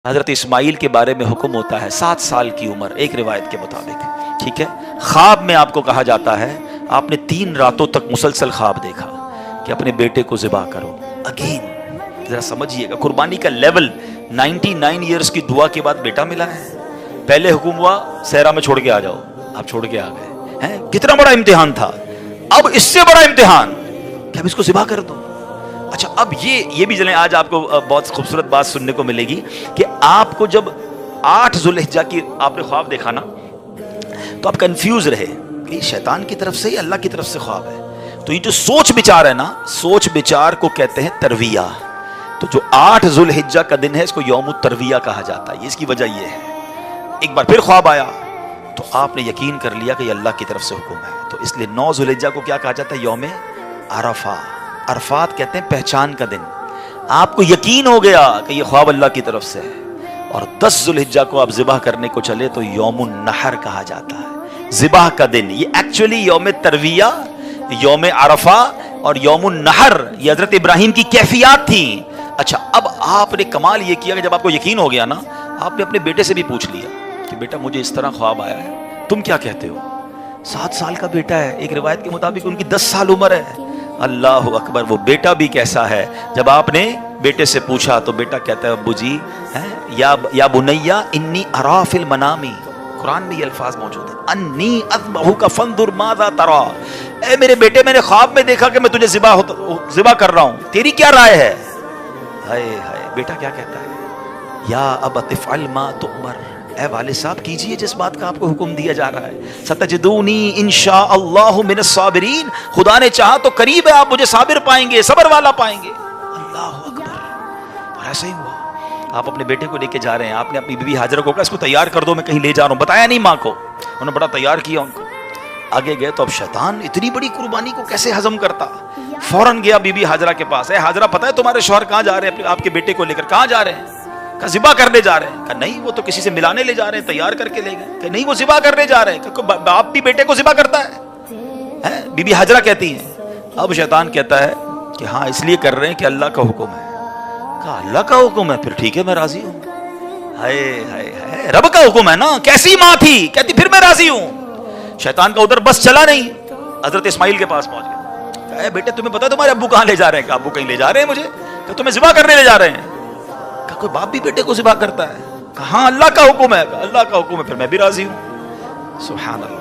حضرت اسماعیل کے بارے میں حکم ہوتا ہے 7 سال کی عمر ایک روایت کے مطابق، ٹھیک ہے۔ خواب میں آپ کو کہا جاتا ہے آپ نے 3 راتوں تک مسلسل خواب دیکھا کہ اپنے بیٹے کو ذبح کرو۔ اگین ذرا سمجھیے گا قربانی کا لیول، 99 ایئرز کی دعا کے بعد بیٹا ملا ہے۔ پہلے حکم ہوا صحرا میں چھوڑ کے آ جاؤ، آپ چھوڑ کے آ گئے ہیں، کتنا بڑا امتحان تھا۔ اب اس سے بڑا امتحان کہ اب اس کو ذبح کر دو۔ اچھا اب یہ بھی چلیں، آج آپ کو بہت خوبصورت بات سننے کو ملے گی کہ آپ کو جب 8 ذوالحجہ کی آپ نے خواب دیکھا نا تو آپ کنفیوز رہے کہ یہ شیطان کی طرف سے یا اللہ کی طرف سے خواب ہے۔ تو یہ جو سوچ بچار ہے نا، سوچ بچار کو کہتے ہیں ترویہ۔ تو جو 8 ذوالحجہ کا دن ہے اس کو یوم الترویہ کہا جاتا ہے۔ اس کی وجہ یہ ہے، ایک بار پھر خواب آیا تو آپ نے یقین کر لیا کہ یہ اللہ کی طرف سے حکم ہے۔ تو اس لیے 9 ذوالحجہ کو کیا کہا جاتا ہے؟ یوم عرفہ۔ عرفات کہتے ہیں پہچان کا دن۔ آپ کو یقین ہو گیا کہ یہ خواب اللہ کی طرف سے ہے، اور 10 ذوالحجہ کو آپ ذبح کرنے کو چلے تو یوم النحر کہا جاتا ہے، ذبح کا دن۔ یہ ایکچولی یوم ترویہ، یوم عرفہ اور یوم النحر یہ حضرت ابراہیم کی کیفیات تھیں۔ اچھا اب آپ نے کمال یہ کیا کہ جب آپ کو یقین ہو گیا نا، آپ نے اپنے بیٹے سے بھی پوچھ لیا کہ بیٹا مجھے اس طرح خواب آیا ہے، تم کیا کہتے ہو؟ 7 سال کا بیٹا ہے، ایک روایت کے مطابق ان کی 10 سال عمر ہے۔ اللہ اکبر، وہ بیٹا بھی کیسا ہے؟ جب آپ نے بیٹے سے پوچھا تو بیٹا کہتا ہے ابو جی یا بنیا انی ارا فی المنام، قرآن میں یہ الفاظ موجود ہیں، انی اذبحک فانظر ماذا ترى، اے میرے بیٹے میں نے خواب میں دیکھا کہ میں تجھے ذبح کر رہا ہوں، تیری کیا رائے ہے؟ ہائے ہائے، بیٹا کیا کہتا ہے؟ یا ابت افعل ما تؤمر، اے والد صاحب کیجئے جس بات کا آپ کو حکم دیا جا رہا ہے، ستجدونی انشاء اللہ من الصابرین، خدا نے چاہا تو قریب ہے آپ مجھے صابر پائیں گے، صبر والا پائیں گے۔ اللہ اکبر۔ اور ایسا ہی ہوا، آپ اپنے بیٹے کو لے کے جا رہے ہیں، آپ نے اپنی بیوی ہاجرہ کو کہا اس کو تیار کر دو میں کہیں لے جا رہا ہوں، بتایا نہیں ماں کو، انہوں نے بڑا تیار کیا ان کو۔ آگے گئے تو اب شیطان اتنی بڑی قربانی کو کیسے ہضم کرتا، فوراً گیا بی بی ہاجرہ کے پاس، اے ہاجرہ پتہ ہے تمہارے شوہر کہاں جا رہے ہیں آپ کے بیٹے کو لے کر؟ کہاں جا رہے ہیں؟ کہا ذبح کرنے جا رہے ہیں۔ کہا نہیں وہ تو کسی سے ملانے لے جا رہے ہیں، تیار کر کے لے گئے۔ کہ نہیں وہ ذبح کرنے جا رہے ہیں۔ کہ باپ بھی بیٹے کو ذبح کرتا ہے؟ بی بی ہاجرہ کہتی ہیں۔ اب شیطان کہتا ہے کہ ہاں اس لیے کر رہے ہیں کہ اللہ کا حکم ہے۔ کہا اللہ کا حکم ہے؟ پھر ٹھیک ہے میں راضی ہوں۔ ہائے ہائے ہائے، رب کا حکم ہے نا، کیسی ماں تھی، کہتی پھر میں راضی ہوں۔ شیطان کا ادھر بس چلا نہیں، حضرت اسماعیل کے پاس پہنچ گیا۔ کہا اے بیٹے تمہیں پتا تمہارے ابو کہاں لے جا رہے ہیں؟ کہا ابو کہیں لے جا رہے ہیں مجھے، کہ تمہیں ذبح کرنے لے جا رہے ہیں۔ کہا کوئی باپ بھی بیٹے کو ذبح کرتا ہے؟ کہا ہاں اللہ کا حکم ہے۔ کہا اللہ کا حکم ہے پھر میں بھی راضی ہوں۔ سبحان اللہ۔